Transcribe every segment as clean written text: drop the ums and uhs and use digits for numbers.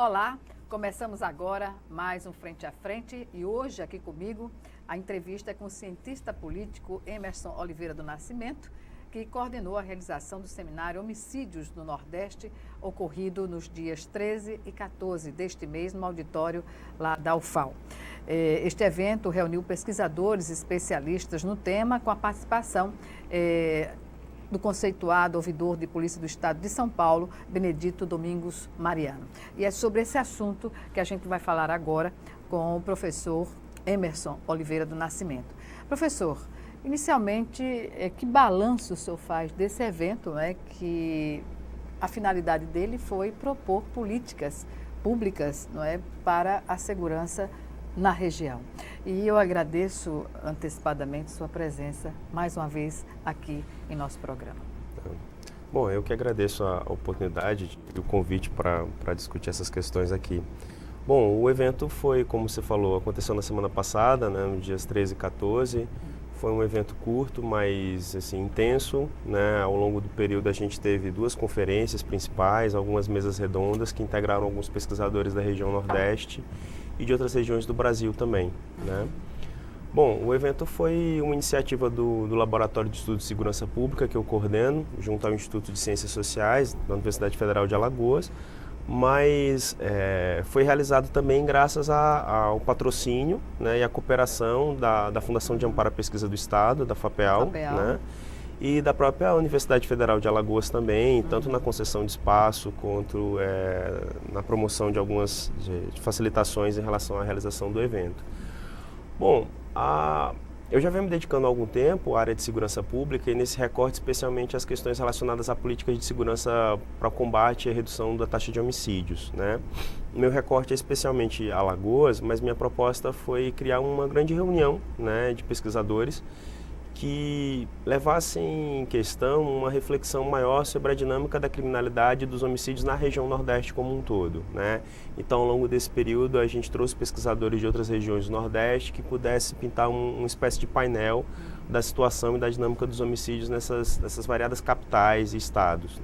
Olá, começamos agora mais um Frente a Frente e hoje aqui comigo a entrevista é com o cientista político Emerson Oliveira do Nascimento, que coordenou a realização do seminário Homicídios do Nordeste, ocorrido nos dias 13 e 14 deste mês no auditório lá da UFAL. Este evento reuniu pesquisadores e especialistas no tema com a participação do conceituado ouvidor de Polícia do Estado de São Paulo, Benedito Domingos Mariano. E é sobre esse assunto que a gente vai falar agora com o professor Emerson Oliveira do Nascimento. Professor, inicialmente, que balanço o senhor faz desse evento, que a finalidade dele foi propor políticas públicas, para a segurança na região? E eu agradeço antecipadamente sua presença mais uma vez aqui em nosso programa. Bom, eu que agradeço a oportunidade e o convite para discutir essas questões aqui. Bom, o evento foi, como você falou, aconteceu na semana passada, nos dias 13 e 14. Foi um evento curto, mas assim, intenso, Ao longo do período a gente teve 2 conferências principais, algumas mesas redondas que integraram alguns pesquisadores da região Nordeste e de outras regiões do Brasil também, Bom, o evento foi uma iniciativa do Laboratório de Estudos de Segurança Pública, que eu coordeno, junto ao Instituto de Ciências Sociais da Universidade Federal de Alagoas, mas foi realizado também graças ao patrocínio e à cooperação da Fundação de Amparo à Pesquisa do Estado, da FAPEAL, e da própria Universidade Federal de Alagoas também, tanto na concessão de espaço quanto na promoção de algumas de facilitações em relação à realização do evento. Bom, eu já venho me dedicando há algum tempo à área de segurança pública e nesse recorte especialmente às questões relacionadas a políticas de segurança para o combate e a redução da taxa de homicídios, O meu recorte é especialmente Alagoas, mas minha proposta foi criar uma grande reunião, de pesquisadores que levassem em questão uma reflexão maior sobre a dinâmica da criminalidade e dos homicídios na região Nordeste como um todo, Então, ao longo desse período, a gente trouxe pesquisadores de outras regiões do Nordeste que pudessem pintar uma espécie de painel da situação e da dinâmica dos homicídios nessas variadas capitais e estados,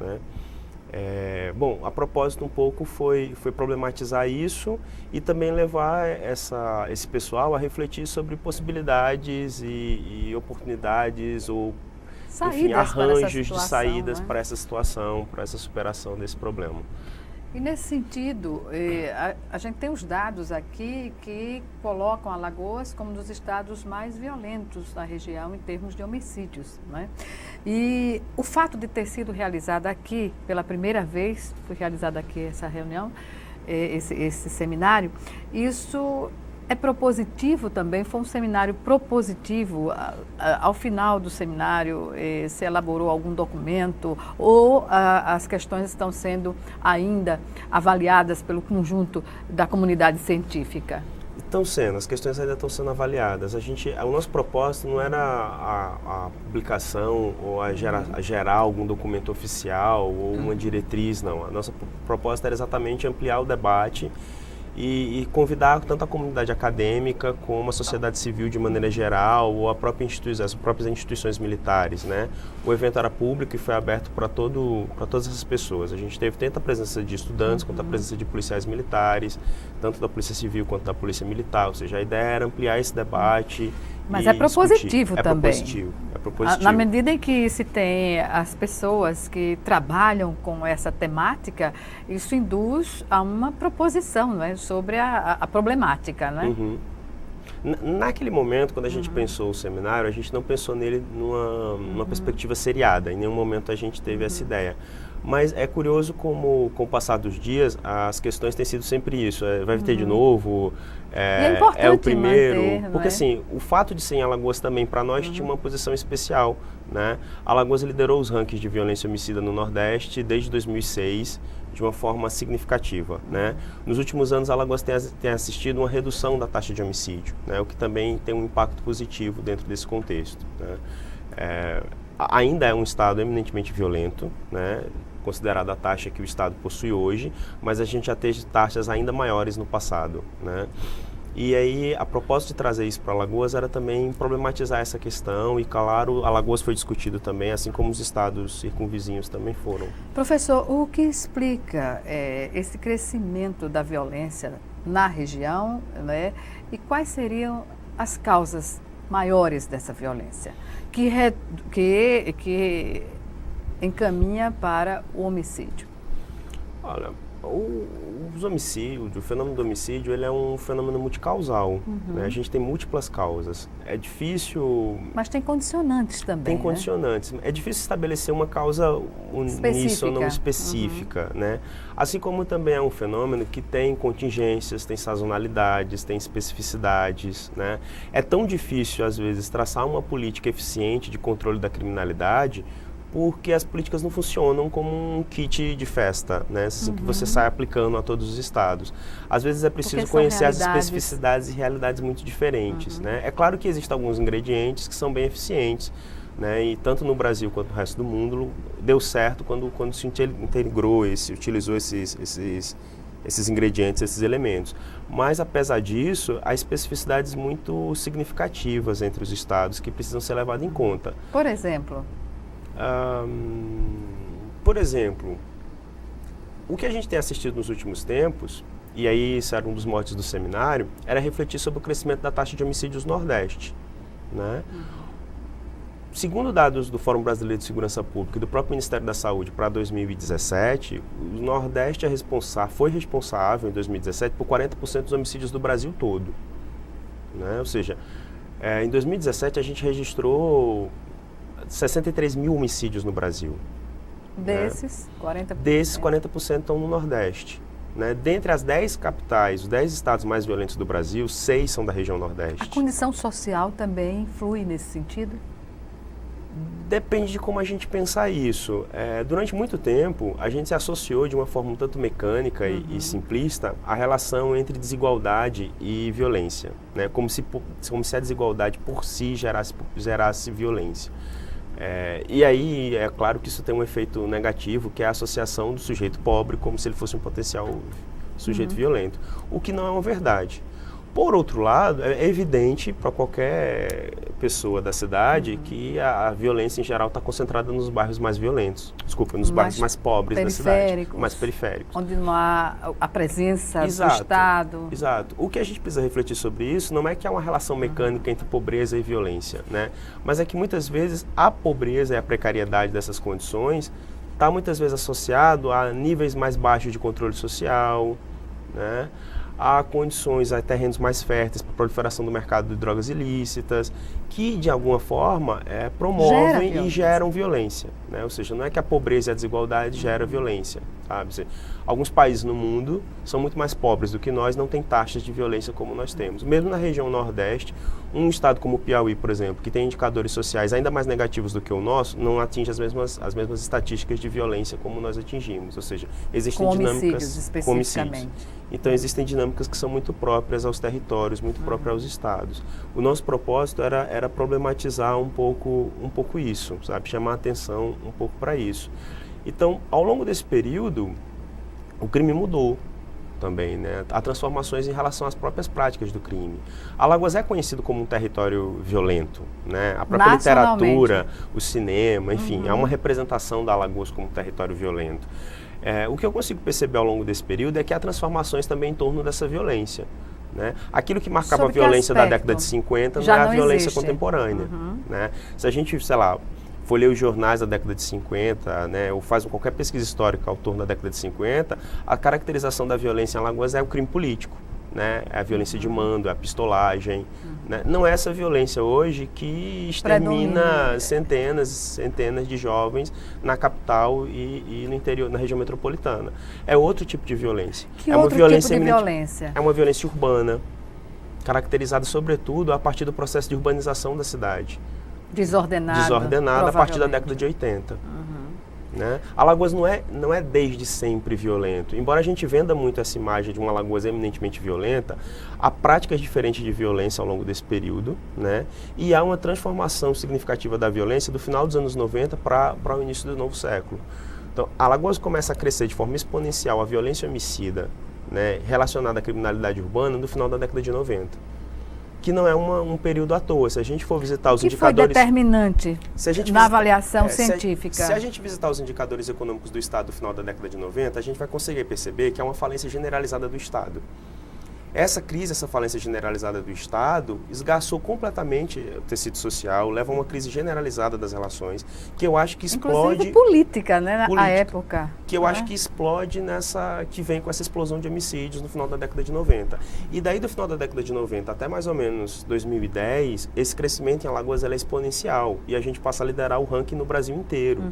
Bom, a propósito um pouco foi problematizar isso e também levar esse pessoal a refletir sobre possibilidades e oportunidades ou enfim, arranjos de saídas para essa situação, para essa superação desse problema. E nesse sentido, a gente tem os dados aqui que colocam Alagoas como um dos estados mais violentos da região em termos de homicídios, E o fato de ter sido realizado aqui, pela primeira vez, foi realizada aqui essa reunião, esse seminário, isso é propositivo também, foi um seminário propositivo. Ao final do seminário, se elaborou algum documento ou as questões estão sendo ainda avaliadas pelo conjunto da comunidade científica? Estão sendo, as questões ainda estão sendo avaliadas. O nosso propósito não era a publicação ou a gerar algum documento oficial ou uma diretriz, não. A nossa proposta era exatamente ampliar o debate e convidar tanto a comunidade acadêmica como a sociedade civil de maneira geral ou as próprias instituições militares, O evento era público e foi aberto para todas essas pessoas. A gente teve tanto a presença de estudantes quanto a presença de policiais militares, tanto da Polícia Civil quanto da Polícia Militar, ou seja, a ideia era ampliar esse debate. Mas é propositivo também. É propositivo. Na medida em que se tem as pessoas que trabalham com essa temática, isso induz a uma proposição, sobre a problemática, Naquele momento, quando a gente pensou o seminário, a gente não pensou nele numa perspectiva seriada. Em nenhum momento a gente teve essa ideia. Mas é curioso como, com o passar dos dias, as questões têm sido sempre isso. Vai ter de novo, é o primeiro. Manter, porque assim, o fato de ser em Alagoas também, para nós, tinha uma posição especial. Alagoas liderou os rankings de violência homicida no Nordeste desde 2006, de uma forma significativa, Nos últimos anos, Alagoas tem assistido uma redução da taxa de homicídio, o que também tem um impacto positivo dentro desse contexto, Ainda é um estado eminentemente violento, considerada a taxa que o estado possui hoje, mas a gente já teve taxas ainda maiores no passado, E aí, a propósito de trazer isso para Alagoas era também problematizar essa questão e, claro, Alagoas foi discutido também, assim como os estados circunvizinhos também foram. Professor, o que explica esse crescimento da violência na região, né? E quais seriam as causas maiores dessa violência que encaminha para o homicídio? Olha, os homicídios, o fenômeno do homicídio, ele é um fenômeno multicausal, né? A gente tem múltiplas causas. É difícil... Mas tem condicionantes também, Tem condicionantes. É difícil estabelecer uma causa uníssona específica, né? Assim como também é um fenômeno que tem contingências, tem sazonalidades, tem especificidades, né? É tão difícil, às vezes, traçar uma política eficiente de controle da criminalidade porque as políticas não funcionam como um kit de festa, né? Assim, que você sai aplicando a todos os estados. Às vezes é preciso conhecer as especificidades e realidades muito diferentes, né? É claro que existem alguns ingredientes que são bem eficientes, né? E tanto no Brasil quanto no resto do mundo deu certo quando se integrou, utilizou esses ingredientes, esses elementos. Mas, apesar disso, há especificidades muito significativas entre os estados que precisam ser levadas em conta. Por exemplo? Por exemplo, o que a gente tem assistido nos últimos tempos, e aí isso era um dos motes do seminário, era refletir sobre o crescimento da taxa de homicídios no Nordeste, né? Segundo dados do Fórum Brasileiro de Segurança Pública e do próprio Ministério da Saúde para 2017, o Nordeste foi responsável em 2017 por 40% dos homicídios do Brasil todo, né? Ou seja, em 2017 a gente registrou 63 mil homicídios no Brasil. Desses, né? 40%? Desses, 40% estão no Nordeste. Né? Dentre as 10 capitais, os 10 estados mais violentos do Brasil, 6 são da região Nordeste. A condição social também influi nesse sentido? Depende de como a gente pensar isso. Durante muito tempo, a gente se associou de uma forma um tanto mecânica e simplista a relação entre desigualdade e violência, né? Como se a desigualdade por si gerasse violência. E aí, é claro que isso tem um efeito negativo, que é a associação do sujeito pobre como se ele fosse um potencial sujeito violento, o que não é uma verdade. Por outro lado, é evidente para qualquer pessoa da cidade que a violência em geral está concentrada nos bairros mais violentos. Desculpa, nos bairros mais pobres da cidade, mais periféricos. Onde não há a presença do Estado. Exato. O que a gente precisa refletir sobre isso não é que há uma relação mecânica entre pobreza e violência, né? Mas é que muitas vezes a pobreza e a precariedade dessas condições está muitas vezes associado a níveis mais baixos de controle social, né? Há condições, há terrenos mais férteis para a proliferação do mercado de drogas ilícitas, que de alguma forma promovem e geram violência, né? Ou seja, não é que a pobreza e a desigualdade geram violência, sabe? Alguns países no mundo são muito mais pobres do que nós, não têm taxas de violência como nós temos. Mesmo na região Nordeste, um estado como o Piauí, por exemplo, que tem indicadores sociais ainda mais negativos do que o nosso, não atinge as mesmas estatísticas de violência como nós atingimos. Ou seja, existem dinâmicas com homicídios. Então, existem dinâmicas que são muito próprias aos territórios, muito próprias aos estados. O nosso propósito era problematizar um pouco isso, sabe? Chamar a atenção um pouco para isso. Então, ao longo desse período, o crime mudou também, né? Há transformações em relação às próprias práticas do crime. Alagoas é conhecido como um território violento, né? A própria literatura, o cinema, enfim, há uma representação da Alagoas como um território violento. O que eu consigo perceber ao longo desse período é que há transformações também em torno dessa violência, né? Aquilo que marcava a violência da década de 50 não é a violência contemporânea, né? Se a gente, sei lá, for ler os jornais da década de 50, né, ou faz qualquer pesquisa histórica ao torno da década de 50, a caracterização da violência em Alagoas é o crime político, né? É a violência de mando, é a pistolagem, né? Não é essa violência hoje que extermina centenas de jovens na capital e no interior, na região metropolitana. É outro tipo de violência. Que outro tipo de violência? É uma violência urbana, caracterizada sobretudo a partir do processo de urbanização da cidade. Desordenada a partir da década de 80. Né? Alagoas não é desde sempre violento. Embora a gente venda muito essa imagem de uma Alagoas eminentemente violenta, há práticas diferentes de violência ao longo desse período, né? E há uma transformação significativa da violência do final dos anos 90 para o início do novo século. Então, Alagoas começa a crescer de forma exponencial a violência homicida né, relacionada à criminalidade urbana no final da década de 90. Que não é um período à toa. Se a gente for visitar os indicadores... foi determinante na avaliação científica? Se a gente visitar os indicadores econômicos do Estado no final da década de 90, a gente vai conseguir perceber que é uma falência generalizada do Estado. Essa crise, essa falência generalizada do Estado, esgarçou completamente o tecido social, leva a uma crise generalizada das relações, que eu acho que explode... Inclusive política, né, na época. Que eu acho que explode que vem com essa explosão de homicídios no final da década de 90. E daí do final da década de 90 até mais ou menos 2010, esse crescimento em Alagoas é exponencial e a gente passa a liderar o ranking no Brasil inteiro.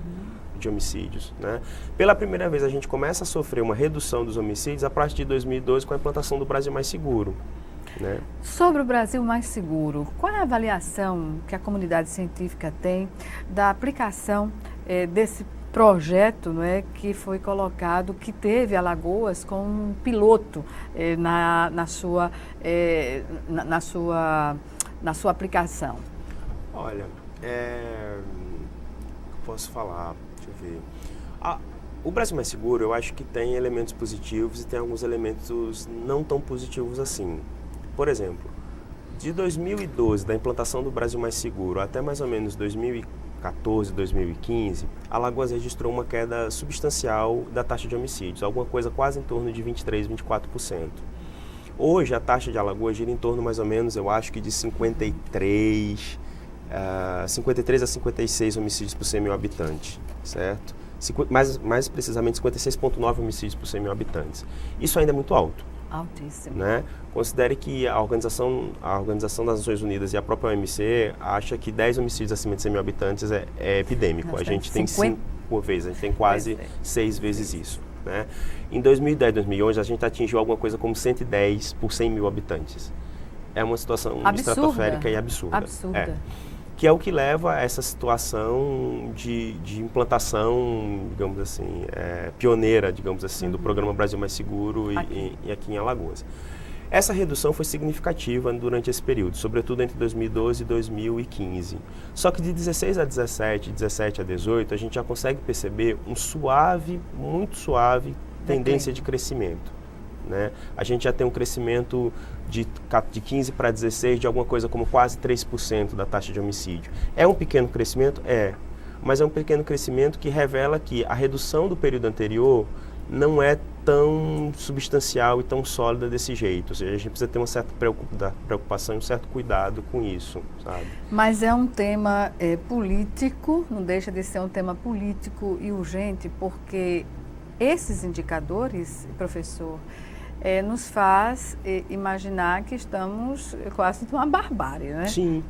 De homicídios, né? Pela primeira vez a gente começa a sofrer uma redução dos homicídios a partir de 2012 com a implantação do Brasil Mais Seguro, né? Sobre o Brasil Mais Seguro, qual é a avaliação que a comunidade científica tem da aplicação desse projeto, não é, que foi colocado, que teve Alagoas como um piloto na sua aplicação? Olha, posso falar, deixa eu ver. O Brasil Mais Seguro, eu acho que tem elementos positivos e tem alguns elementos não tão positivos assim. Por exemplo, de 2012, da implantação do Brasil Mais Seguro, até mais ou menos 2014, 2015, Alagoas registrou uma queda substancial da taxa de homicídios, alguma coisa quase em torno de 23%, 24%. Hoje, a taxa de Alagoas gira em torno mais ou menos, eu acho que de 53 a 56 homicídios por 100 mil habitantes, certo? Mais precisamente 56,9 homicídios por 100 mil habitantes. Isso ainda é muito alto. Altíssimo. Né? Considere que a Organização das Nações Unidas e a própria OMC acha que 10 homicídios acima de 100 mil habitantes é epidêmico. Nossa, a gente tem 5 vezes, a gente tem quase 6 vezes isso. Né? Em 2010, 2011, a gente atingiu alguma coisa como 110 por 100 mil habitantes. É uma situação estratosférica e absurda. Absurda. Que é o que leva a essa situação de implantação, digamos assim, pioneira, digamos assim, do Programa Brasil Mais Seguro e aqui em Alagoas. Essa redução foi significativa durante esse período, sobretudo entre 2012 e 2015. Só que de 16 a 17, 17 a 18, a gente já consegue perceber muito suave tendência de crescimento. Né? A gente já tem um crescimento de 15 para 16 de alguma coisa como quase 3% da taxa de homicídio. É um pequeno crescimento? Mas é um pequeno crescimento que revela que a redução do período anterior não é tão substancial e tão sólida desse jeito. Ou seja, a gente precisa ter uma certa preocupação e um certo cuidado com isso, sabe? Mas é um tema político, não deixa de ser um tema político e urgente, porque esses indicadores, professor, nos faz imaginar que estamos quase numa barbárie, né? Sim.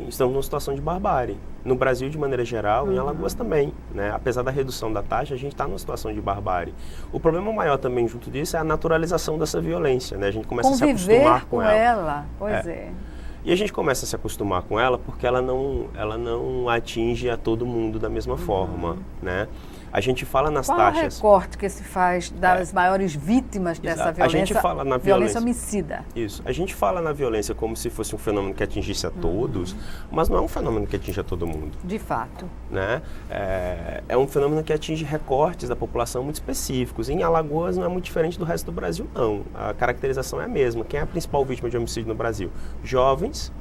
Estamos numa situação de barbárie. No Brasil, de maneira geral, em Alagoas também. Né? Apesar da redução da taxa, a gente está numa situação de barbárie. O problema maior também junto disso é a naturalização dessa violência. Né? A gente começa a se acostumar com ela. Pois é. E a gente começa a se acostumar com ela porque ela não atinge a todo mundo da mesma forma. Né? A gente fala nas taxas... Qual é o recorte que se faz das maiores vítimas dessa violência? A gente fala na violência homicida. Isso. A gente fala na violência como se fosse um fenômeno que atingisse a todos, mas não é um fenômeno que atinge a todo mundo. De fato. Né? É um fenômeno que atinge recortes da população muito específicos. Em Alagoas não é muito diferente do resto do Brasil, não. A caracterização é a mesma. Quem é a principal vítima de homicídio no Brasil? Jovens,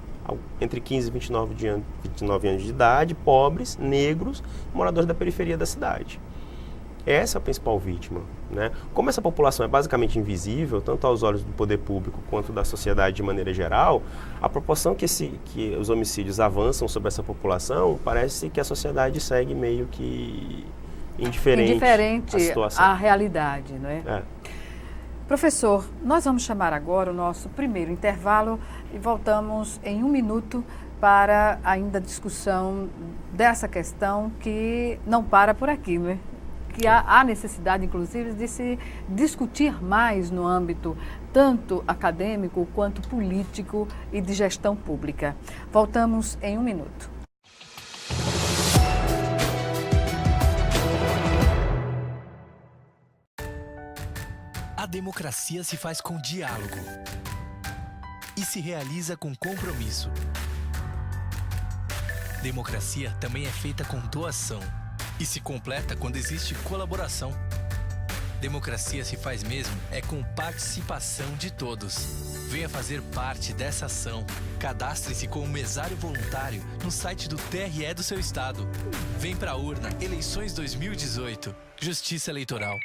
entre 15 e 29 anos de idade, pobres, negros, moradores da periferia da cidade. Essa é a principal vítima. Né? Como essa população é basicamente invisível, tanto aos olhos do poder público quanto da sociedade de maneira geral, a proporção que os homicídios avançam sobre essa população, parece que a sociedade segue meio que indiferente à situação. À realidade, não é? Professor, nós vamos chamar agora o nosso primeiro intervalo e voltamos em 1 minuto para ainda a discussão dessa questão que não para por aqui, não é? Que há necessidade, inclusive, de se discutir mais no âmbito tanto acadêmico quanto político e de gestão pública. Voltamos em 1 minuto. A democracia se faz com diálogo e se realiza com compromisso. Democracia também é feita com doação e se completa quando existe colaboração. democracia se faz mesmo é com participação de todos. Venha fazer parte dessa ação. Cadastre-se como mesário voluntário no site do TRE do seu estado. Vem pra urna, eleições 2018. Justiça Eleitoral.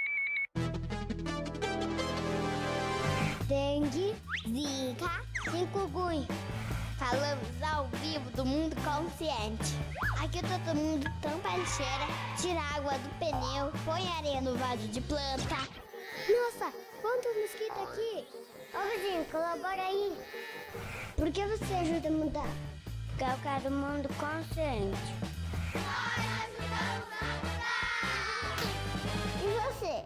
Dengue, zika, chikungunya. Falamos ao vivo do Mundo Consciente. Aqui todo mundo tampa a lixeira, tira a água do pneu, põe areia no vaso de planta. Nossa, quantos mosquitos aqui! Ô vizinho, colabora aí. Por que você ajuda a mudar? Porque eu quero um mundo consciente. E você?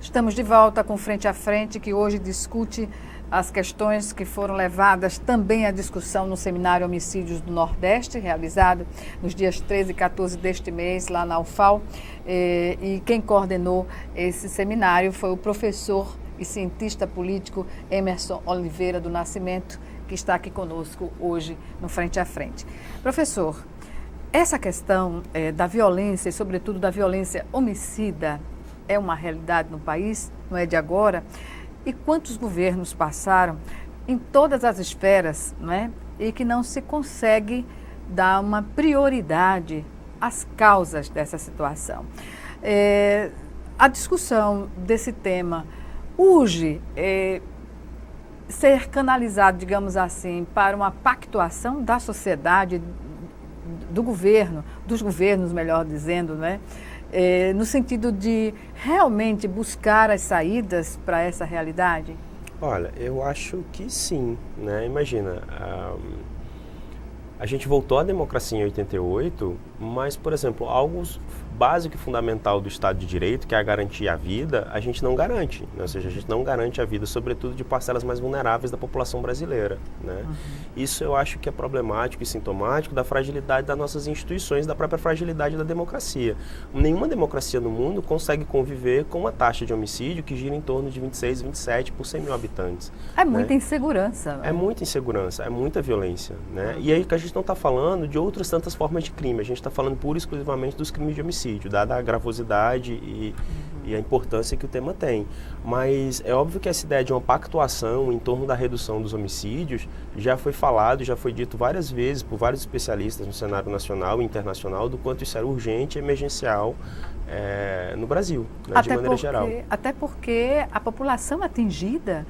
Estamos de volta com Frente a Frente, que hoje discute as questões que foram levadas também à discussão no Seminário Homicídios do Nordeste, realizado nos dias 13 e 14 deste mês, lá na UFAL. E quem coordenou esse seminário foi o professor e cientista político Emerson Oliveira do Nascimento, que está aqui conosco hoje no Frente a Frente. Professor, essa questão da violência, e sobretudo da violência homicida, é uma realidade no país, não é de agora. E quantos governos passaram em todas as esferas, não é? E que não se consegue dar uma prioridade às causas dessa situação. A discussão desse tema urge ser canalizado, digamos assim, para uma pactuação da sociedade, do governo, dos governos, melhor dizendo, não é? No sentido de realmente buscar as saídas para essa realidade? Olha, eu acho que sim, né? Imagina, a gente voltou à democracia em 88, mas, por exemplo, algo básico e fundamental do Estado de Direito, que é a garantia à vida, a gente não garante, né? Ou seja, a gente não garante a vida, sobretudo de parcelas mais vulneráveis da população brasileira, né? Isso eu acho que é problemático e sintomático da fragilidade das nossas instituições, da própria fragilidade da democracia. Nenhuma democracia no mundo consegue conviver com uma taxa de homicídio que gira em torno de 26, 27 por 100 mil habitantes. É muita insegurança. Né? É muita insegurança, é muita violência, né? E aí que a gente não está falando de outras tantas formas de crime, a gente está falando pura e exclusivamente dos crimes de homicídio, dada a gravosidade e a importância que o tema tem. Mas é óbvio que essa ideia de uma pactuação em torno da redução dos homicídios já foi falado, já foi dito várias vezes por vários especialistas no cenário nacional e internacional do quanto isso era urgente e emergencial no Brasil, né, de maneira geral. Até porque a população atingida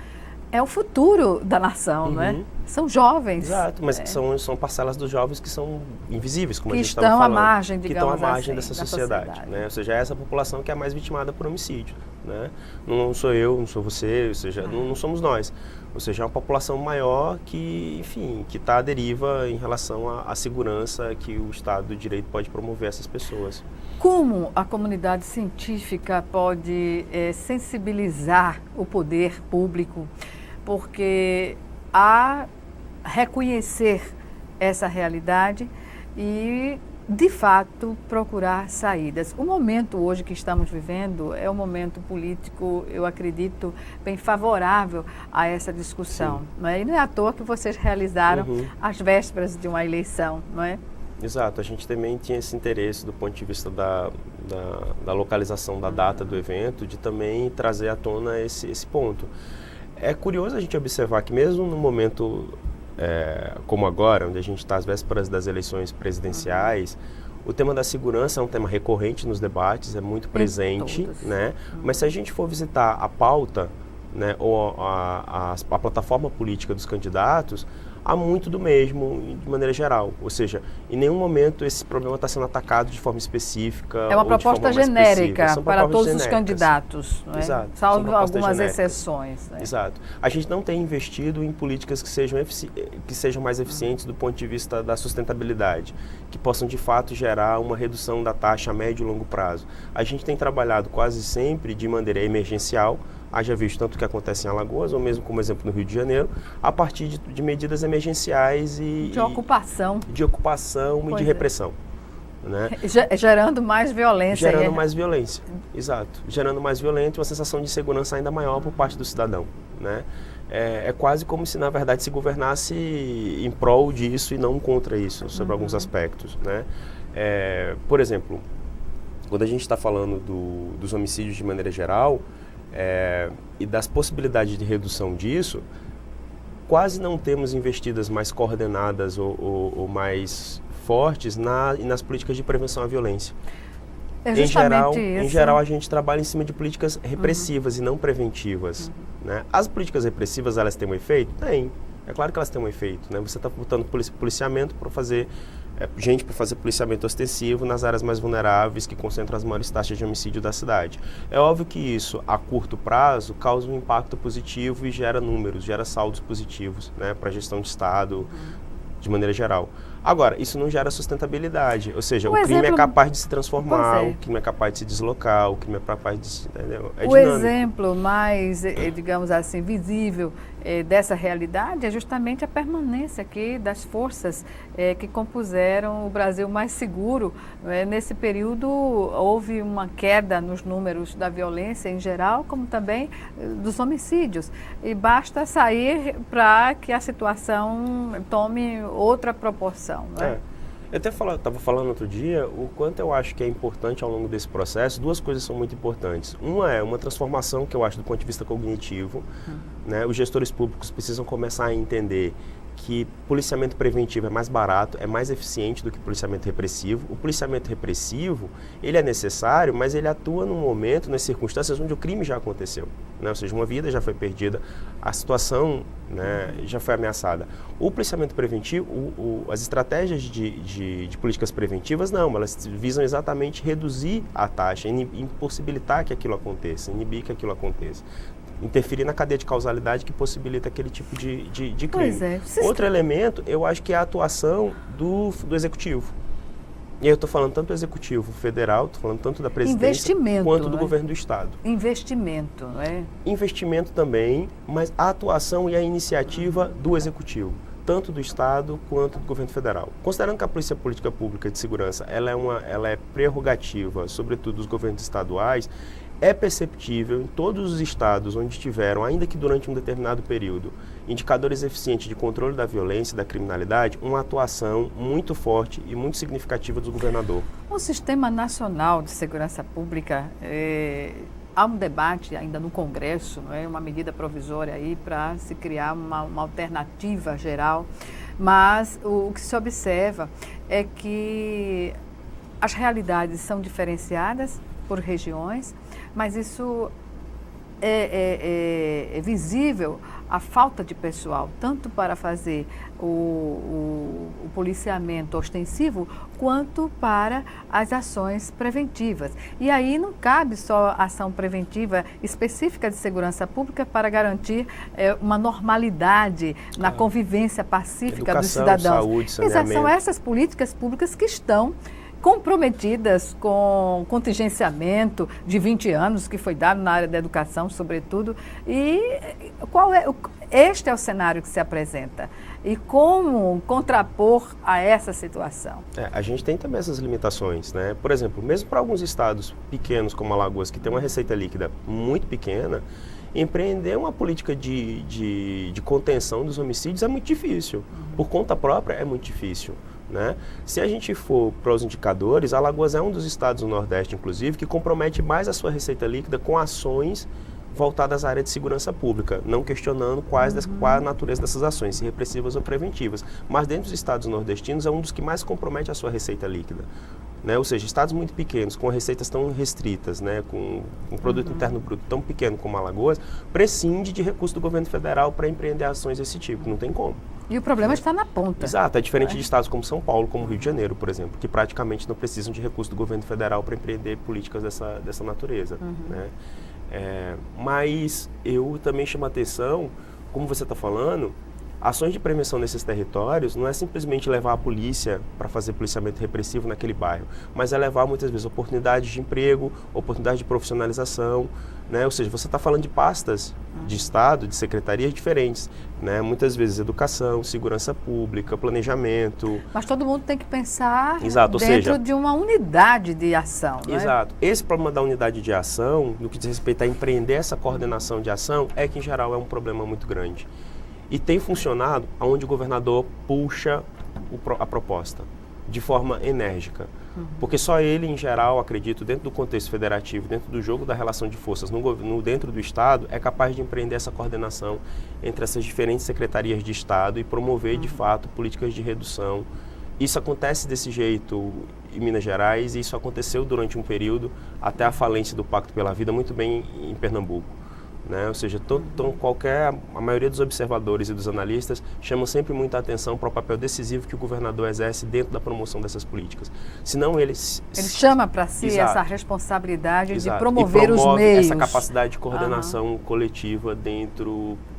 é o futuro da nação, não é? São jovens. Exato, mas são parcelas dos jovens que são invisíveis, como a gente estava falando. Que estão à margem, assim, dessa sociedade. Né? Ou seja, é essa população que é mais vitimada por homicídio. Né? Não sou eu, não sou você, ou seja, não somos nós. Ou seja, é uma população maior que, enfim, que está à deriva em relação à segurança que o Estado do Direito pode promover a essas pessoas. Como a comunidade científica pode sensibilizar o poder público? Porque há reconhecer essa realidade e, de fato, procurar saídas. O momento hoje que estamos vivendo é um momento político, eu acredito, bem favorável a essa discussão. Não é? E não é à toa que vocês realizaram às vésperas de uma eleição, não é? Exato, a gente também tinha esse interesse do ponto de vista da localização da data do evento, de também trazer à tona esse ponto. É curioso a gente observar que mesmo no momento como agora, onde a gente está às vésperas das eleições presidenciais, o tema da segurança é um tema recorrente nos debates, é muito presente, né? Mas se a gente for visitar a pauta, né, ou a plataforma política dos candidatos, há muito do mesmo, de maneira geral. Ou seja, em nenhum momento esse problema está sendo atacado de forma específica. É uma proposta genérica para todos os candidatos, não é? Exato. Salvo algumas exceções. Né? Exato. A gente não tem investido em políticas que sejam mais eficientes do ponto de vista da sustentabilidade, que possam de fato gerar uma redução da taxa a médio e longo prazo. A gente tem trabalhado quase sempre de maneira emergencial, haja visto tanto o que acontece em Alagoas, ou mesmo como exemplo no Rio de Janeiro, a partir de medidas emergenciais de ocupação e de repressão. né? Gerando mais violência. Gerando mais violência, exato. Gerando mais violência e uma sensação de insegurança ainda maior por parte do cidadão, né? É quase como se, na verdade, se governasse em prol disso e não contra isso, sobre alguns aspectos, né? Por exemplo, quando a gente está falando dos homicídios de maneira geral e das possibilidades de redução disso, quase não temos investidas mais coordenadas ou mais fortes nas políticas de prevenção à violência. Em geral, a gente trabalha em cima de políticas repressivas e não preventivas. Né? As políticas repressivas, elas têm um efeito? Tem. É claro que elas têm um efeito. Né? Você está botando policiamento para fazer gente para fazer policiamento ostensivo nas áreas mais vulneráveis que concentram as maiores taxas de homicídio da cidade. É óbvio que isso, a curto prazo, causa um impacto positivo e gera números, gera saldos positivos, né, para a gestão de Estado de maneira geral. Agora, isso não gera sustentabilidade, ou seja, o crime é capaz de se transformar, o crime é capaz de se deslocar, o crime é capaz de se... Entendeu? O exemplo mais, digamos assim, visível dessa realidade é justamente a permanência aqui das forças que compuseram o Brasil mais seguro. Nesse período houve uma queda nos números da violência em geral, como também dos homicídios. E basta sair para que a situação tome outra proporção. Eu até estava falando outro dia o quanto eu acho que é importante ao longo desse processo. Duas coisas são muito importantes. Uma é uma transformação que eu acho do ponto de vista cognitivo. Né? Os gestores públicos precisam começar a entender que policiamento preventivo é mais barato, é mais eficiente do que policiamento repressivo. O policiamento repressivo, ele é necessário, mas ele atua num momento, nas circunstâncias onde o crime já aconteceu. Né? Ou seja, uma vida já foi perdida, a situação, né, já foi ameaçada. O policiamento preventivo, as estratégias de políticas preventivas, não, elas visam exatamente reduzir a taxa, impossibilitar que aquilo aconteça, inibir que aquilo aconteça. Interferir na cadeia de causalidade que possibilita aquele tipo de crime. Pois é. Outro elemento, eu acho que é a atuação do executivo. E aí eu estou falando tanto do executivo federal, estou falando tanto da presidência, quanto do governo do estado. Investimento, não é? Investimento também, mas a atuação e a iniciativa do executivo, tanto do estado quanto do governo federal. Considerando que a Polícia Política Pública de Segurança ela é prerrogativa, sobretudo dos governos estaduais, é perceptível em todos os estados onde tiveram, ainda que durante um determinado período, indicadores eficientes de controle da violência e da criminalidade, uma atuação muito forte e muito significativa do governador. O Sistema Nacional de Segurança Pública, há um debate ainda no Congresso, não é? Uma medida provisória aí para se criar uma alternativa geral, mas o que se observa é que as realidades são diferenciadas por regiões, mas isso é visível a falta de pessoal, tanto para fazer o policiamento ostensivo, quanto para as ações preventivas. E aí não cabe só ação preventiva específica de segurança pública para garantir uma normalidade na convivência pacífica dos cidadãos. Saúde, saneamento. São essas políticas públicas que estão comprometidas com contingenciamento de 20 anos que foi dado na área da educação, sobretudo. E este é o cenário que se apresenta. E como contrapor a essa situação? A gente tem também essas limitações, né? Por exemplo, mesmo para alguns estados pequenos como Alagoas, que tem uma receita líquida muito pequena, empreender uma política de contenção dos homicídios é muito difícil. Por conta própria é muito difícil. Né? Se a gente for para os indicadores, Alagoas é um dos estados do Nordeste, inclusive, que compromete mais a sua receita líquida com ações voltadas à área de segurança pública, não questionando qual a natureza dessas ações, se repressivas ou preventivas. Mas dentro dos estados nordestinos é um dos que mais compromete a sua receita líquida. Né? Ou seja, estados muito pequenos, com receitas tão restritas, né? Com um produto interno bruto tão pequeno como Alagoas, prescinde de recursos do governo federal para empreender ações desse tipo, não tem como. E o problema está na ponta. Exato, é diferente de estados como São Paulo, como Rio de Janeiro, por exemplo, que praticamente não precisam de recursos do governo federal para empreender políticas dessa natureza. Né? Mas eu também chamo a atenção, como você está falando, Ações de prevenção nesses territórios não é simplesmente levar a polícia para fazer policiamento repressivo naquele bairro, mas é levar muitas vezes oportunidades de emprego, oportunidade de profissionalização, né? Ou seja, você está falando de pastas de Estado, de secretarias diferentes, né? Muitas vezes educação, segurança pública, planejamento. Mas todo mundo tem que pensar Exato, dentro de uma unidade de ação, não é? Exato. Esse problema da unidade de ação, no que diz respeito a empreender essa coordenação de ação, é que em geral é um problema muito grande. E tem funcionado onde o governador puxa a proposta de forma enérgica. Porque só ele, em geral, acredito, dentro do contexto federativo, dentro do jogo da relação de forças dentro do Estado, é capaz de empreender essa coordenação entre essas diferentes secretarias de Estado e promover, de fato, políticas de redução. Isso acontece desse jeito em Minas Gerais e isso aconteceu durante um período até a falência do Pacto pela Vida, muito bem em Pernambuco. Né? Ou seja, a maioria dos observadores e dos analistas chamam sempre muita atenção para o papel decisivo que o governador exerce dentro da promoção dessas políticas. Senão ele chama para si Exato. essa responsabilidade Exato. de promover os meios. Essa capacidade de coordenação coletiva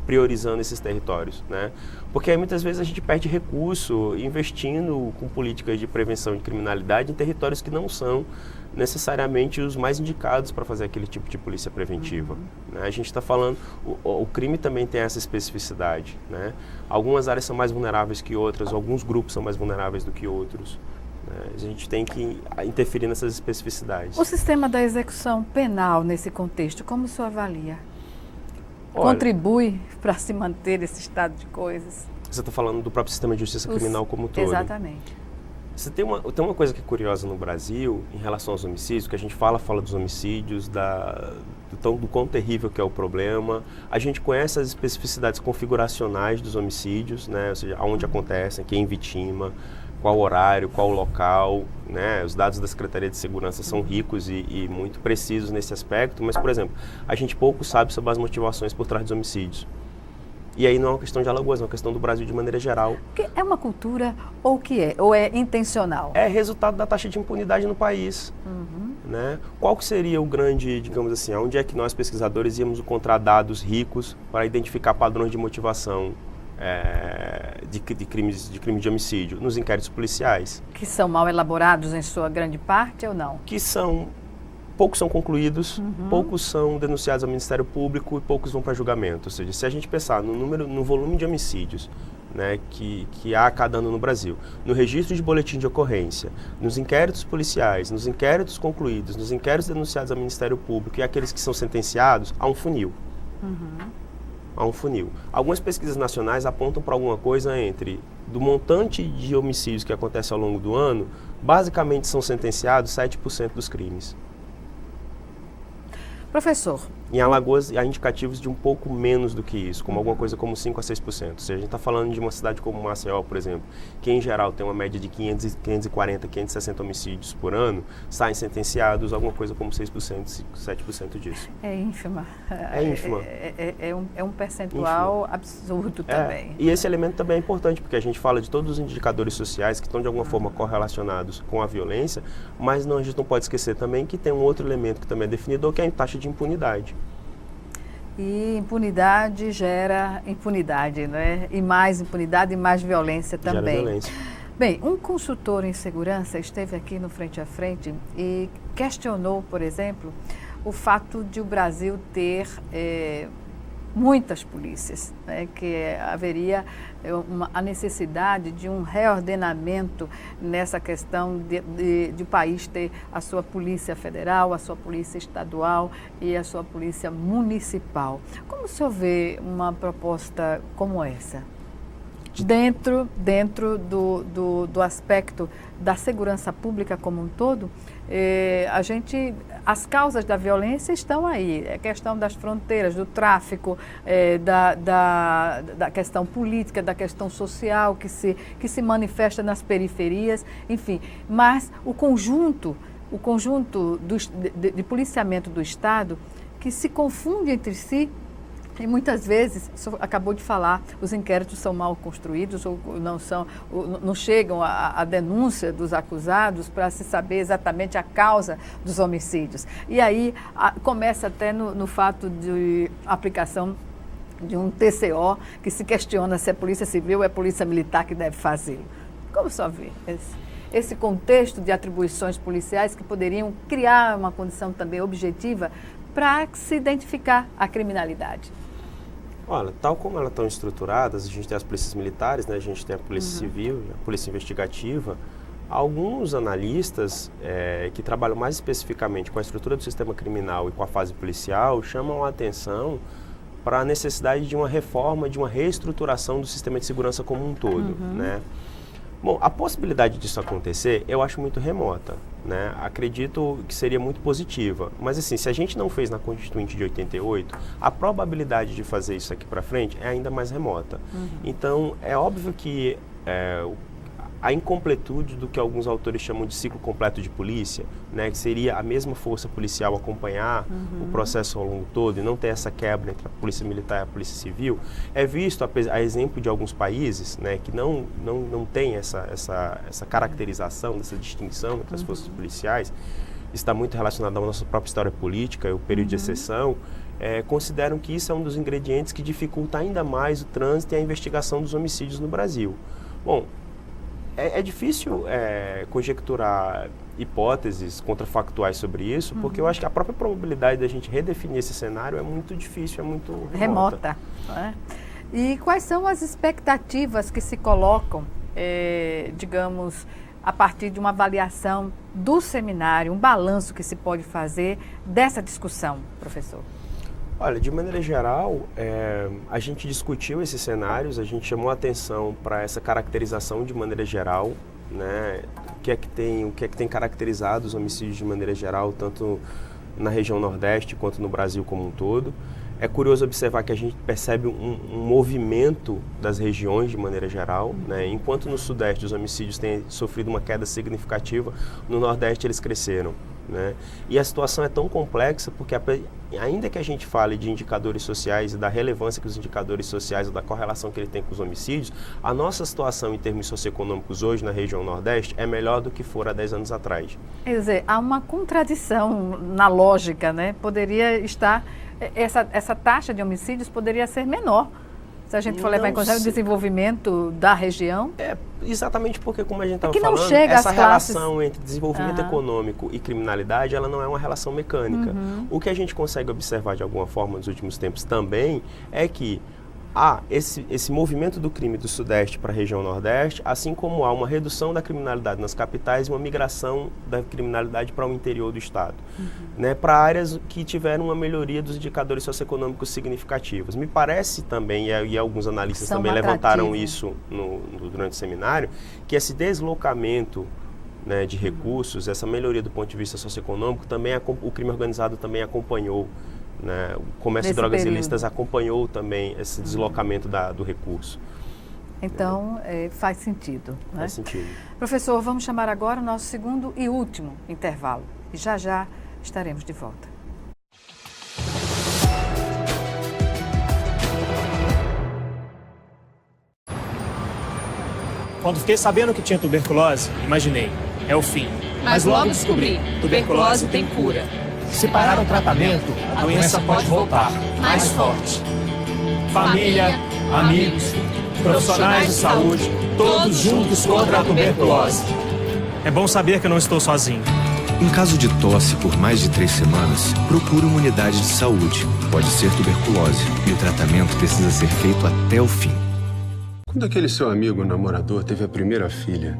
priorizando esses territórios, né? Porque aí muitas vezes a gente perde recurso investindo com políticas de prevenção de criminalidade em territórios que não são necessariamente os mais indicados para fazer aquele tipo de polícia preventiva. Né? A gente está falando, o crime também tem essa especificidade. Né? Algumas áreas são mais vulneráveis que outras, alguns grupos são mais vulneráveis do que outros. Né? A gente tem que interferir nessas especificidades. O sistema da execução penal nesse contexto, como o senhor avalia? Olha, contribui para se manter esse estado de coisas? Você está falando do próprio sistema de justiça criminal como um todo. Exatamente. Você tem uma coisa que é curiosa no Brasil em relação aos homicídios, que a gente fala dos homicídios, do quão terrível que é o problema. A gente conhece as especificidades configuracionais dos homicídios, né? Ou seja, aonde acontecem, quem vitima, qual horário, qual local, né? Os dados da Secretaria de Segurança são ricos e muito precisos nesse aspecto, mas, por exemplo, a gente pouco sabe sobre as motivações por trás dos homicídios. E aí não é uma questão de Alagoas, é uma questão do Brasil de maneira geral. É uma cultura ou o que é? Ou é intencional? É resultado da taxa de impunidade no país. Né? Qual que seria o grande, digamos assim, onde é que nós pesquisadores íamos encontrar dados ricos para identificar padrões de motivação de crime de homicídio? Nos inquéritos policiais. Que são mal elaborados em sua grande parte ou não? Poucos são concluídos, poucos são denunciados ao Ministério Público e poucos vão para julgamento. Ou seja, se a gente pensar no volume de homicídios, né, que há a cada ano no Brasil, no registro de boletim de ocorrência, nos inquéritos policiais, nos inquéritos concluídos, nos inquéritos denunciados ao Ministério Público e aqueles que são sentenciados, há um funil. Há um funil. Algumas pesquisas nacionais apontam para alguma coisa do montante de homicídios que acontece ao longo do ano, basicamente são sentenciados 7% dos crimes. Professor. Em Alagoas, há indicativos de um pouco menos do que isso, como alguma coisa como 5% a 6%. Ou seja, a gente está falando de uma cidade como Maceió, por exemplo, que em geral tem uma média de 540, 560 homicídios por ano, saem sentenciados alguma coisa como 6%, 7% disso. É ínfima. É ínfima. É um percentual absurdo também. E esse elemento também é importante, porque a gente fala de todos os indicadores sociais que estão de alguma forma correlacionados com a violência, mas a gente não pode esquecer também que tem um outro elemento que também é definidor, que é a taxa de impunidade. E impunidade gera impunidade, né? E mais impunidade e mais violência também. Gera violência. Bem, um consultor em segurança esteve aqui no Frente a Frente e questionou, por exemplo, o fato de o Brasil ter muitas polícias, né? Que haveria a necessidade de um reordenamento nessa questão de o país ter a sua polícia federal, a sua polícia estadual e a sua polícia municipal. Como o senhor vê uma proposta como essa? Dentro do aspecto da segurança pública como um todo, as causas da violência estão aí. A questão das fronteiras, do tráfico, da questão política, da questão social que se manifesta nas periferias, enfim. Mas o conjunto de policiamento do Estado que se confunde entre si. E muitas vezes, o senhor acabou de falar, os inquéritos são mal construídos ou não chegam à denúncia dos acusados para se saber exatamente a causa dos homicídios. E aí começa até no fato de aplicação de um TCO que se questiona se é Polícia Civil ou é Polícia Militar que deve fazê-lo. Como só vê esse contexto de atribuições policiais que poderiam criar uma condição também objetiva para se identificar a criminalidade? Olha, tal como elas estão estruturadas, a gente tem as polícias militares, né, a gente tem a Polícia Civil, a Polícia Investigativa. Alguns analistas que trabalham mais especificamente com a estrutura do sistema criminal e com a fase policial chamam a atenção para a necessidade de uma reforma, de uma reestruturação do sistema de segurança como um todo, né? Bom, a possibilidade disso acontecer eu acho muito remota, né? Acredito que seria muito positiva, mas assim, se a gente não fez na Constituinte de 88, a probabilidade de fazer isso aqui para frente é ainda mais remota. Então, é óbvio que a incompletude do que alguns autores chamam de ciclo completo de polícia, né, que seria a mesma força policial acompanhar o processo ao longo todo e não ter essa quebra entre a polícia militar e a polícia civil, é visto a exemplo de alguns países, né, que não tem essa caracterização, essa distinção entre as forças policiais, está muito relacionado à nossa própria história política, o período de exceção, consideram que isso é um dos ingredientes que dificulta ainda mais o trânsito e a investigação dos homicídios no Brasil. Bom, é difícil conjecturar hipóteses contrafactuais sobre isso, porque eu acho que a própria probabilidade da gente redefinir esse cenário é muito difícil, é muito remota. Né? E quais são as expectativas que se colocam, digamos, a partir de uma avaliação do seminário, um balanço que se pode fazer dessa discussão, professor? Olha, de maneira geral, a gente discutiu esses cenários, a gente chamou a atenção para essa caracterização de maneira geral, né? O que é que tem caracterizado os homicídios de maneira geral, tanto na região Nordeste quanto no Brasil como um todo. É curioso observar que a gente percebe um movimento das regiões de maneira geral, né? Enquanto no Sudeste os homicídios têm sofrido uma queda significativa, no Nordeste eles cresceram, né? E a situação é tão complexa porque, ainda que a gente fale de indicadores sociais e da relevância que os indicadores sociais ou da correlação que ele tem com os homicídios, a nossa situação em termos socioeconômicos hoje na região Nordeste é melhor do que fora 10 anos atrás. Quer dizer, há uma contradição na lógica, né? Poderia estar, essa taxa de homicídios poderia ser menor, se a gente for levar em conta o desenvolvimento da região. Exatamente porque, como a gente estava falando, essa relação entre desenvolvimento econômico e criminalidade, ela não é uma relação mecânica. O que a gente consegue observar de alguma forma nos últimos tempos também é que há esse movimento do crime do Sudeste para a região Nordeste, assim como há uma redução da criminalidade nas capitais e uma migração da criminalidade para o interior do Estado, né, para áreas que tiveram uma melhoria dos indicadores socioeconômicos significativos. Me parece também, e alguns analistas também levantaram isso durante o seminário, que esse deslocamento, né, de recursos, essa melhoria do ponto de vista socioeconômico, também o crime organizado também acompanhou, né? O comércio de drogas ilícitas acompanhou também esse deslocamento do recurso. Então, faz sentido. Né? Faz sentido. Professor, vamos chamar agora o nosso segundo e último intervalo. E já estaremos de volta. Quando fiquei sabendo que tinha tuberculose, imaginei, é o fim. Mas logo descobri, tuberculose tem cura. Se parar o tratamento, a doença pode voltar, mais forte. Família, amigos, profissionais de saúde, todos juntos contra a tuberculose. É bom saber que eu não estou sozinho. Em caso de tosse por mais de 3 semanas, procure uma unidade de saúde. Pode ser tuberculose e o tratamento precisa ser feito até o fim. Quando aquele seu amigo namorador teve a primeira filha,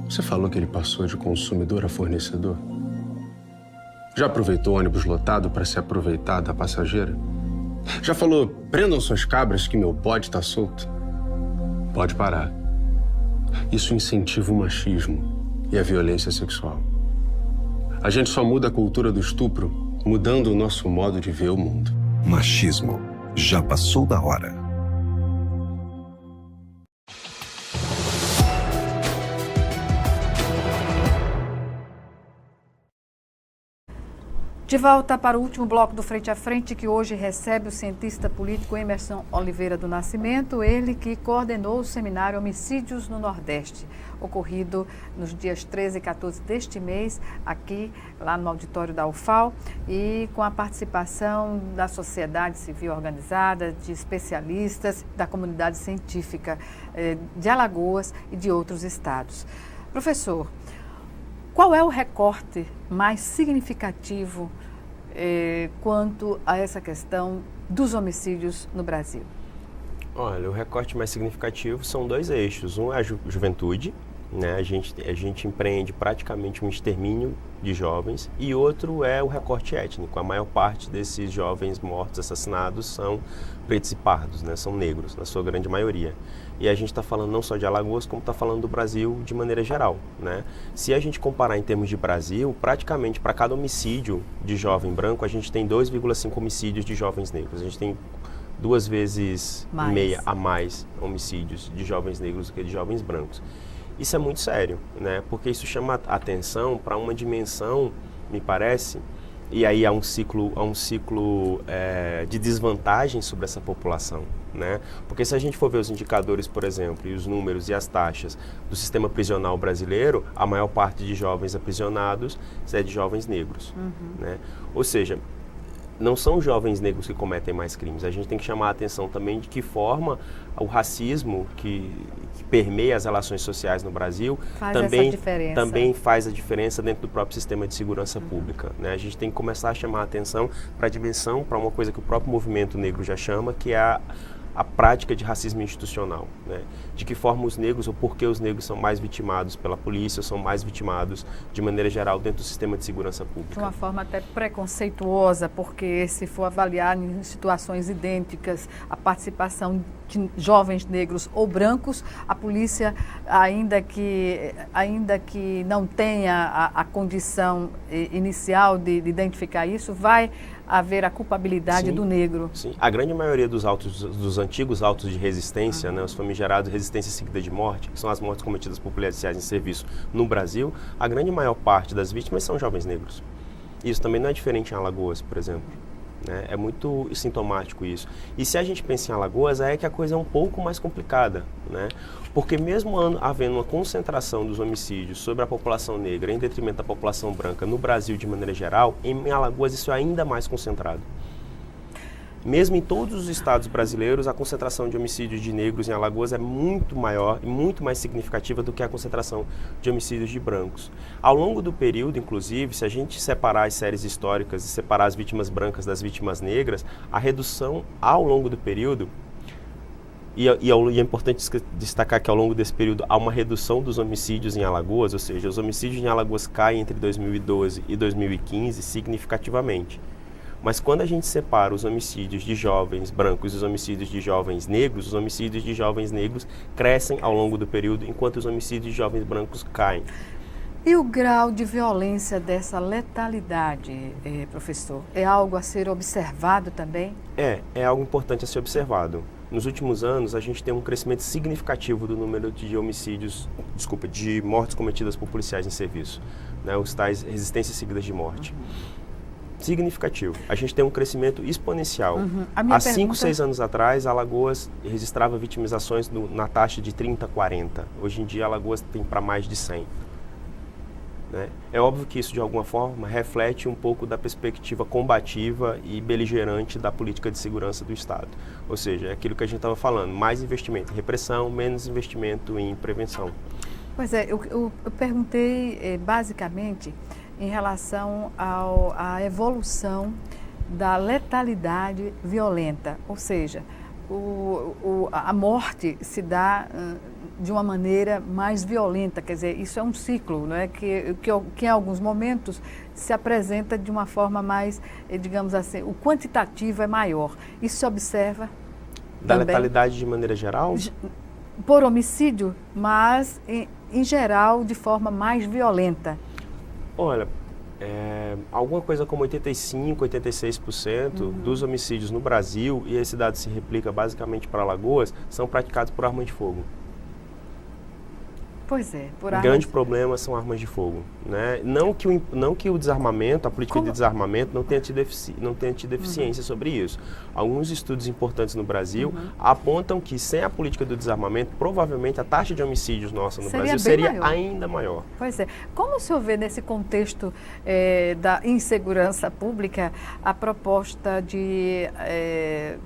você falou que ele passou de consumidor a fornecedor? Já aproveitou o ônibus lotado para se aproveitar da passageira? Já falou, prendam suas cabras que meu bode tá solto? Pode parar. Isso incentiva o machismo e a violência sexual. A gente só muda a cultura do estupro mudando o nosso modo de ver o mundo. Machismo. Já passou da hora. De volta para o último bloco do Frente a Frente, que hoje recebe o cientista político Emerson Oliveira do Nascimento, ele que coordenou o seminário Homicídios no Nordeste, ocorrido nos dias 13 e 14 deste mês, aqui, lá no auditório da UFAL, e com a participação da sociedade civil organizada, de especialistas, da comunidade científica de Alagoas e de outros estados. Professor, qual é o recorte mais significativo quanto a essa questão dos homicídios no Brasil? Olha, o recorte mais significativo são dois eixos. Um é a juventude, né? A gente empreende praticamente um extermínio de jovens, e outro é o recorte étnico. A maior parte desses jovens mortos, assassinados, são pretos e pardos, né? São negros, na sua grande maioria. E a gente está falando não só de Alagoas, como está falando do Brasil de maneira geral, né? Se a gente comparar em termos de Brasil, praticamente para cada homicídio de jovem branco, a gente tem 2,5 homicídios de jovens negros. A gente tem 2 vezes e meia a mais homicídios de jovens negros do que de jovens brancos. Isso é muito sério, né? Porque isso chama a atenção para uma dimensão, me parece, e aí há um ciclo de desvantagem sobre essa população, né? Porque se a gente for ver os indicadores, por exemplo, e os números e as taxas do sistema prisional brasileiro, a maior parte de jovens aprisionados é de jovens negros, né? Ou seja, não são os jovens negros que cometem mais crimes. A gente tem que chamar a atenção também de que forma o racismo que permeia as relações sociais no Brasil também faz a diferença dentro do próprio sistema de segurança pública, né? A gente tem que começar a chamar a atenção para a dimensão, para uma coisa que o próprio movimento negro já chama, que é a prática de racismo institucional, né? De que forma os negros, ou por que os negros são mais vitimados pela polícia, ou são mais vitimados de maneira geral dentro do sistema de segurança pública. De uma forma até preconceituosa, porque se for avaliar em situações idênticas a participação de jovens negros ou brancos, a polícia, ainda que não tenha a condição inicial de identificar isso, vai haver a culpabilidade do negro. Sim, a grande maioria dos antigos autos de resistência, né, os famigerados resistência seguida de morte, que são as mortes cometidas por policiais em serviço no Brasil, a grande maior parte das vítimas são jovens negros. Isso também não é diferente em Alagoas, por exemplo, né? É muito sintomático isso. E se a gente pensa em Alagoas, é que a coisa é um pouco mais complicada, né? Porque mesmo havendo uma concentração dos homicídios sobre a população negra em detrimento da população branca no Brasil de maneira geral, em Alagoas isso é ainda mais concentrado. Mesmo em todos os estados brasileiros, a concentração de homicídios de negros em Alagoas é muito maior e muito mais significativa do que a concentração de homicídios de brancos. Ao longo do período, inclusive, se a gente separar as séries históricas e separar as vítimas brancas das vítimas negras, a redução ao longo do período, e é importante destacar que ao longo desse período há uma redução dos homicídios em Alagoas, ou seja, os homicídios em Alagoas caem entre 2012 e 2015 significativamente. Mas quando a gente separa os homicídios de jovens brancos e os homicídios de jovens negros, os homicídios de jovens negros crescem ao longo do período, enquanto os homicídios de jovens brancos caem. E o grau de violência dessa letalidade, professor, é algo a ser observado também? É algo importante a ser observado. Nos últimos anos, a gente tem um crescimento significativo do número de de mortes cometidas por policiais em serviço, né, os tais resistências seguidas de morte. Significativo. A gente tem um crescimento exponencial. Há 5, 6 anos atrás, Alagoas registrava vitimizações na taxa de 30, 40. Hoje em dia, Alagoas tem para mais de 100. Né? É óbvio que isso, de alguma forma, reflete um pouco da perspectiva combativa e beligerante da política de segurança do Estado. Ou seja, é aquilo que a gente estava falando, mais investimento em repressão, menos investimento em prevenção. Pois é, eu perguntei basicamente em relação à evolução da letalidade violenta, ou seja, a morte se dá de uma maneira mais violenta, quer dizer, isso é um ciclo, não é? que em alguns momentos se apresenta de uma forma mais, digamos assim, o quantitativo é maior. Isso se observa da também, letalidade de maneira geral? Por homicídio, mas em geral de forma mais violenta. Olha, alguma coisa como 85%, 86% dos homicídios no Brasil, e esse dado se replica basicamente para Alagoas, são praticados por arma de fogo. Pois é. O grande problema são armas de fogo, né? Não que o desarmamento, a política de desarmamento não tenha tido eficiência sobre isso. Alguns estudos importantes no Brasil apontam que sem a política do desarmamento, provavelmente a taxa de homicídios nossa no Brasil seria ainda maior. Pois é. Como o senhor vê nesse contexto da insegurança pública a proposta de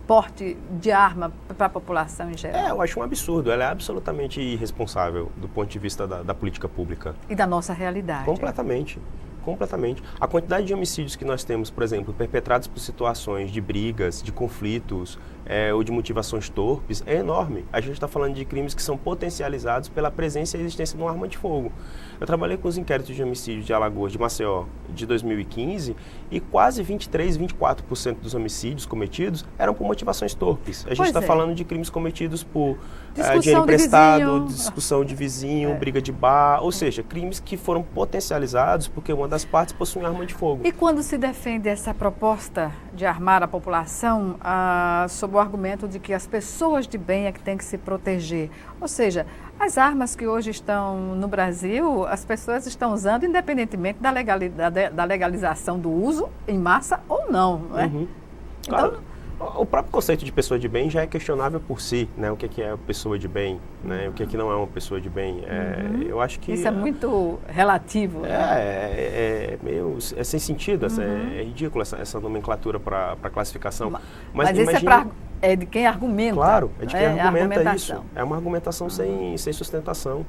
porte de arma para a população em geral? Eu acho um absurdo. Ela é absolutamente irresponsável do ponto de vista da política pública. E da nossa realidade. Completamente. A quantidade de homicídios que nós temos, por exemplo, perpetrados por situações de brigas, de conflitos ou de motivações torpes, é enorme. A gente está falando de crimes que são potencializados pela presença e existência de uma arma de fogo. Eu trabalhei com os inquéritos de homicídio de Alagoas, de Maceió, de 2015, e quase 24% dos homicídios cometidos eram por motivações torpes. A gente está falando de crimes cometidos por dinheiro emprestado, discussão de vizinho, briga de bar, ou seja, crimes que foram potencializados porque uma das partes possui uma arma de fogo. E quando se defende essa proposta de armar a população sob o argumento de que as pessoas de bem é que têm que se proteger, ou seja, as armas que hoje estão no Brasil, as pessoas estão usando independentemente da legalização do uso em massa ou não, não é? Claro. O próprio conceito de pessoa de bem já é questionável por si, né? O que é pessoa de bem, né? O que não é uma pessoa de bem. Eu acho que isso é muito relativo. É sem sentido, é ridículo essa nomenclatura para classificação. Mas isso é de quem argumenta. Claro, é de quem argumenta isso. É uma argumentação sem sustentação.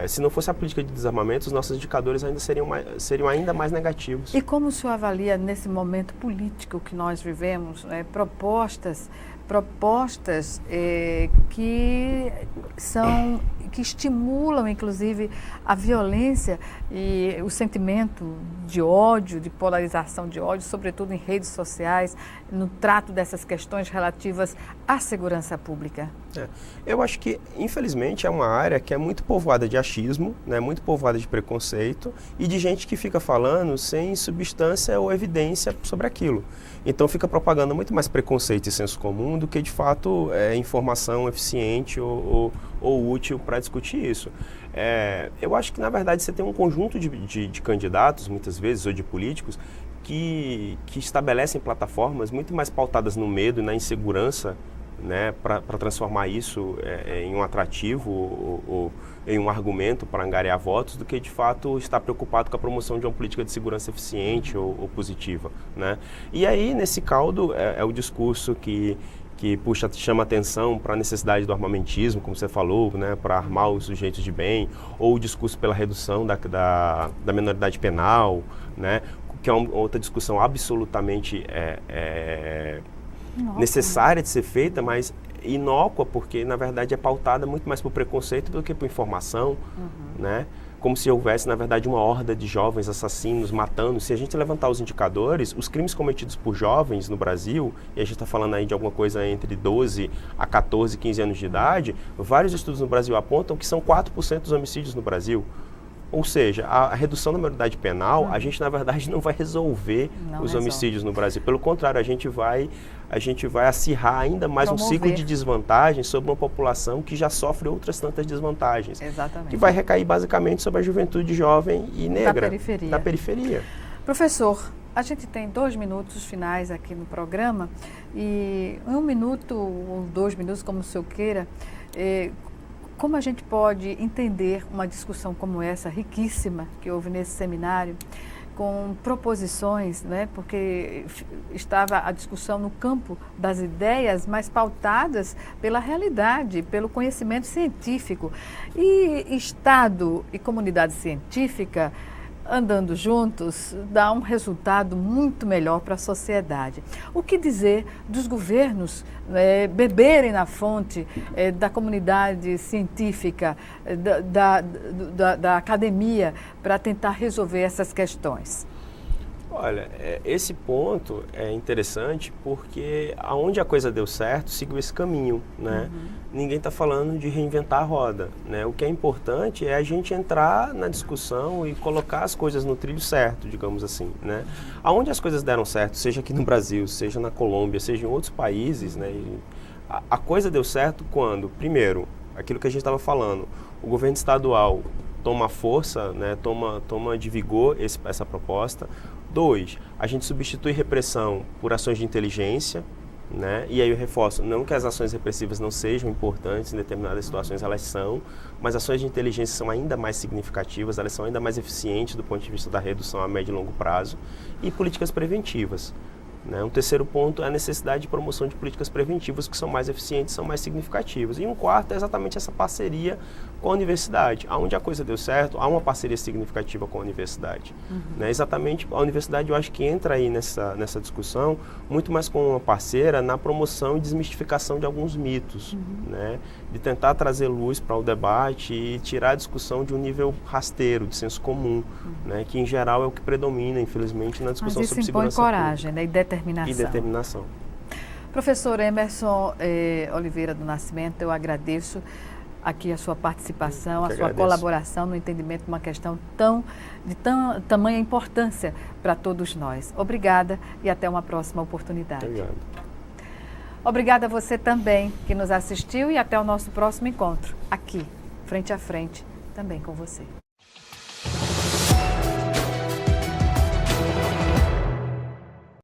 Se não fosse a política de desarmamento, os nossos indicadores ainda seriam ainda mais negativos. E como o senhor avalia nesse momento político que nós vivemos, propostas que estimulam, inclusive, a violência e o sentimento de ódio, de polarização de ódio, sobretudo em redes sociais, no trato dessas questões relativas à segurança pública? Eu acho que, infelizmente, é uma área que é muito povoada de achismo, né, muito povoada de preconceito e de gente que fica falando sem substância ou evidência sobre aquilo. Então fica propagando muito mais preconceito e senso comum do que, de fato, informação eficiente ou útil para discutir isso. Eu acho que, na verdade, você tem um conjunto de candidatos, muitas vezes, ou de políticos, que estabelecem plataformas muito mais pautadas no medo e na insegurança, né, para transformar isso em um atrativo ou em um argumento para angariar votos, do que de fato estar preocupado com a promoção de uma política de segurança eficiente ou positiva, né? E aí, nesse caldo, é o discurso que chama atenção para a necessidade do armamentismo, como você falou, né, para armar os sujeitos de bem, ou o discurso pela redução da menoridade penal, né, que é outra discussão absolutamente necessária de ser feita, mas inócua, porque na verdade é pautada muito mais por preconceito do que por informação, né? Como se houvesse, na verdade, uma horda de jovens assassinos matando. Se a gente levantar os indicadores, os crimes cometidos por jovens no Brasil, e a gente está falando aí de alguma coisa entre 12 a 14, 15 anos de idade, vários estudos no Brasil apontam que são 4% dos homicídios no Brasil. Ou seja, a redução da maioridade penal, a gente, na verdade, não vai resolver os homicídios no Brasil. Pelo contrário, a gente vai acirrar ainda mais um ciclo de desvantagens sobre uma população que já sofre outras tantas desvantagens. Exatamente. Que vai recair basicamente sobre a juventude jovem e negra da periferia. Professor, a gente tem 2 minutos finais aqui no programa e 1 minuto ou 2 minutos, como o senhor queira, como a gente pode entender uma discussão como essa, riquíssima, que houve nesse seminário, com proposições, né? Porque estava a discussão no campo das ideias, mas pautadas pela realidade, pelo conhecimento científico. E Estado e comunidade científica andando juntos dá um resultado muito melhor para a sociedade. O que dizer dos governos beberem na fonte da comunidade científica, da academia, para tentar resolver essas questões? Olha, esse ponto é interessante porque aonde a coisa deu certo, seguiu esse caminho, né? Ninguém está falando de reinventar a roda, né? O que é importante é a gente entrar na discussão e colocar as coisas no trilho certo, digamos assim, né? Aonde as coisas deram certo, seja aqui no Brasil, seja na Colômbia, seja em outros países, né? A coisa deu certo quando, primeiro, aquilo que a gente estava falando, o governo estadual toma força, né, toma de vigor essa proposta. 2, a gente substitui repressão por ações de inteligência, né? E aí eu reforço, não que as ações repressivas não sejam importantes, em determinadas situações elas são, mas ações de inteligência são ainda mais significativas, elas são ainda mais eficientes do ponto de vista da redução a médio e longo prazo, e políticas preventivas. Né? Um terceiro ponto é a necessidade de promoção de políticas preventivas que são mais eficientes, são mais significativas. E um quarto é exatamente essa parceria com a universidade. Onde a coisa deu certo, há uma parceria significativa com a universidade. Né? Exatamente, a universidade eu acho que entra aí nessa discussão muito mais como uma parceira na promoção e desmistificação de alguns mitos, né? De tentar trazer luz para o debate e tirar a discussão de um nível rasteiro, de senso comum, né? Que em geral é o que predomina, infelizmente, na discussão sobre segurança pública. Coragem, né? E determinação. Professor Emerson Oliveira do Nascimento, eu agradeço aqui a sua participação, a sua colaboração no entendimento de uma questão de tamanha importância para todos nós. Obrigada e até uma próxima oportunidade. Obrigado. Obrigada a você também que nos assistiu e até o nosso próximo encontro, aqui, frente a frente, também com você.